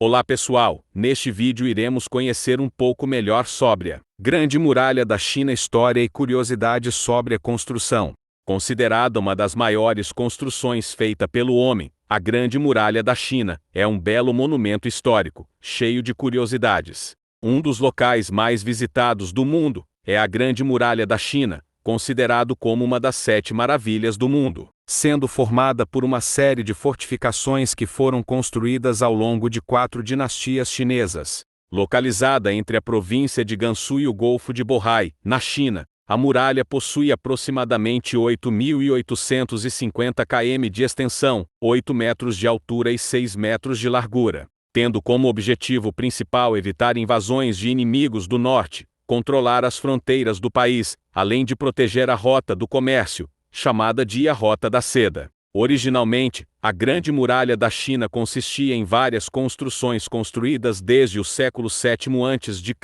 Olá pessoal, neste vídeo iremos conhecer um pouco melhor sobre a Grande Muralha da China, história e curiosidades sobre a construção. Considerada uma das maiores construções feita pelo homem, a Grande Muralha da China é um belo monumento histórico, cheio de curiosidades. Um dos locais mais visitados do mundo é a Grande Muralha da China, considerado como uma das 7 maravilhas do mundo, sendo formada por uma série de fortificações que foram construídas ao longo de 4 dinastias chinesas. Localizada entre a província de Gansu e o Golfo de Bohai, na China, a muralha possui aproximadamente 8.850 km de extensão, 8 metros de altura e 6 metros de largura, tendo como objetivo principal evitar invasões de inimigos do norte, controlar as fronteiras do país, além de proteger a rota do comércio, chamada de a Rota da Seda. Originalmente, a Grande Muralha da China consistia em várias construções construídas desde o século VII a.C.,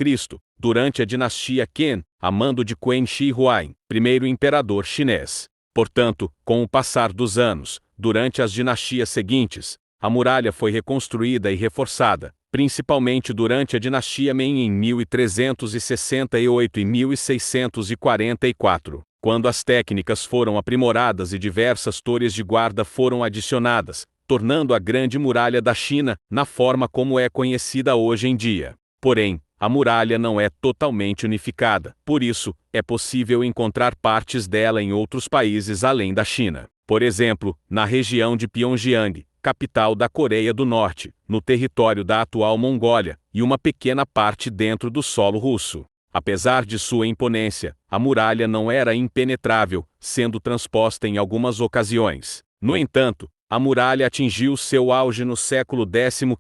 durante a dinastia Qin, a mando de Qin Shi Huang, primeiro imperador chinês. Portanto, com o passar dos anos, durante as dinastias seguintes, a muralha foi reconstruída e reforçada, principalmente durante a dinastia Ming em 1368 e 1644, quando as técnicas foram aprimoradas e diversas torres de guarda foram adicionadas, tornando a Grande Muralha da China na forma como é conhecida hoje em dia. Porém, a muralha não é totalmente unificada, por isso, é possível encontrar partes dela em outros países além da China. Por exemplo, na região de Pyongyang, capital da Coreia do Norte, no território da atual Mongólia, e uma pequena parte dentro do solo russo. Apesar de sua imponência, a muralha não era impenetrável, sendo transposta em algumas ocasiões. No entanto, a muralha atingiu seu auge no século XV,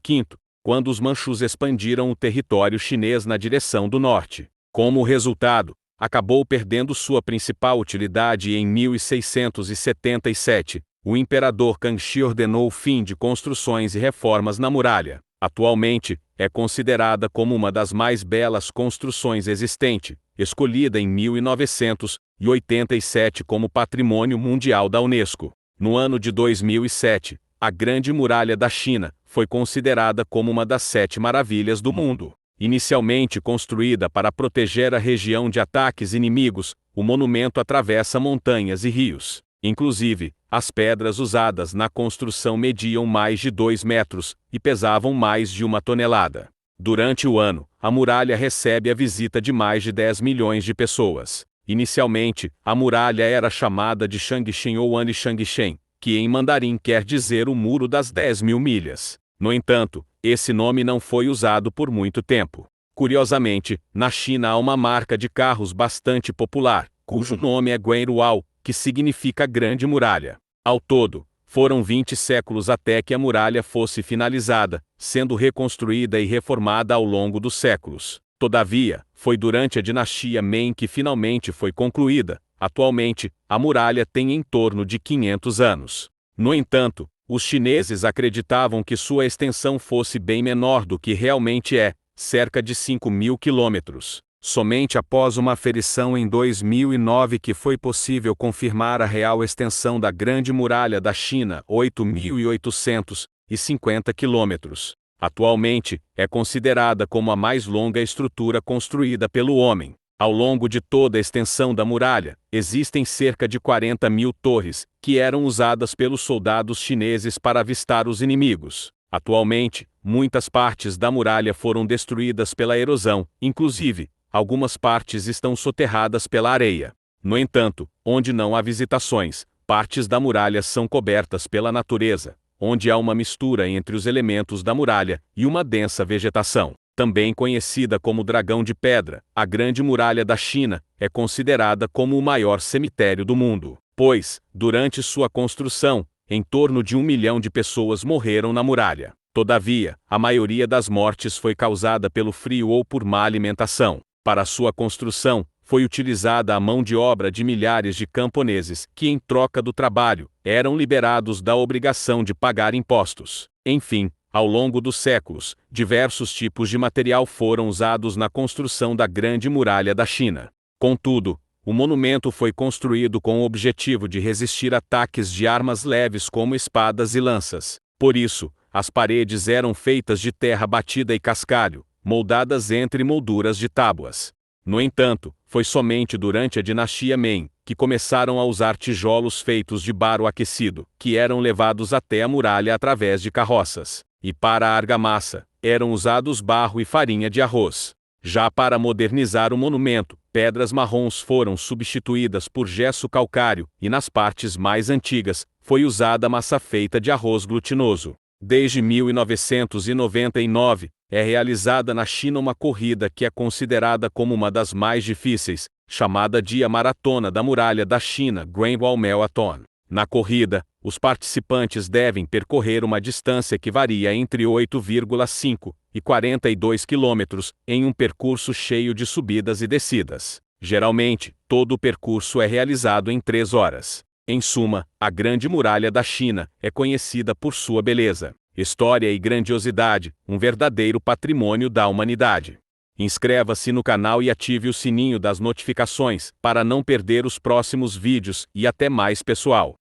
quando os manchus expandiram o território chinês na direção do norte. Como resultado, acabou perdendo sua principal utilidade e em 1677, o imperador Kangxi ordenou o fim de construções e reformas na muralha. Atualmente, é considerada como uma das mais belas construções existente, escolhida em 1987 como Patrimônio Mundial da Unesco. No ano de 2007, a Grande Muralha da China foi considerada como uma das 7 maravilhas do mundo. Inicialmente construída para proteger a região de ataques inimigos, o monumento atravessa montanhas e rios. Inclusive, as pedras usadas na construção mediam mais de 2 metros e pesavam mais de 1 tonelada. Durante o ano, a muralha recebe a visita de mais de 10 milhões de pessoas. Inicialmente, a muralha era chamada de Changshen ou Anshangshen, que em mandarim quer dizer o Muro das 10.000 milhas. No entanto, esse nome não foi usado por muito tempo. Curiosamente, na China há uma marca de carros bastante popular, cujo nome é Guanruo, que significa Grande Muralha. Ao todo, foram 20 séculos até que a muralha fosse finalizada, sendo reconstruída e reformada ao longo dos séculos. Todavia, foi durante a dinastia Ming que finalmente foi concluída. Atualmente, a muralha tem em torno de 500 anos. No entanto, os chineses acreditavam que sua extensão fosse bem menor do que realmente é, cerca de 5.000 quilômetros. Somente após uma aferição em 2009 que foi possível confirmar a real extensão da Grande Muralha da China, 8.850 quilômetros. Atualmente, é considerada como a mais longa estrutura construída pelo homem. Ao longo de toda a extensão da muralha, existem cerca de 40.000 torres, que eram usadas pelos soldados chineses para avistar os inimigos. Atualmente, muitas partes da muralha foram destruídas pela erosão, inclusive, algumas partes estão soterradas pela areia. No entanto, onde não há visitações, partes da muralha são cobertas pela natureza, onde há uma mistura entre os elementos da muralha e uma densa vegetação. Também conhecida como Dragão de Pedra, a Grande Muralha da China é considerada como o maior cemitério do mundo, pois, durante sua construção, em torno de 1 milhão de pessoas morreram na muralha. Todavia, a maioria das mortes foi causada pelo frio ou por má alimentação. Para sua construção, foi utilizada a mão de obra de milhares de camponeses que, em troca do trabalho, eram liberados da obrigação de pagar impostos. Enfim, ao longo dos séculos, diversos tipos de material foram usados na construção da Grande Muralha da China. Contudo, o monumento foi construído com o objetivo de resistir ataques de armas leves como espadas e lanças. Por isso, As paredes eram feitas de terra batida e cascalho, moldadas entre molduras de tábuas. No entanto, foi somente durante a dinastia Ming que começaram a usar tijolos feitos de barro aquecido, que eram levados até a muralha através de carroças. E para a argamassa, eram usados barro e farinha de arroz. Já para modernizar o monumento, pedras marrons foram substituídas por gesso calcário, e nas partes mais antigas, foi usada massa feita de arroz glutinoso. Desde 1999, é realizada na China uma corrida que é considerada como uma das mais difíceis, chamada de a Maratona da Muralha da China, Great Wall Marathon. Na corrida, os participantes devem percorrer uma distância que varia entre 8,5 e 42 quilômetros, em um percurso cheio de subidas e descidas. Geralmente, todo o percurso é realizado em 3 horas. Em suma, a Grande Muralha da China é conhecida por sua beleza, história e grandiosidade, um verdadeiro patrimônio da humanidade. Inscreva-se no canal e ative o sininho das notificações para não perder os próximos vídeos e até mais, pessoal.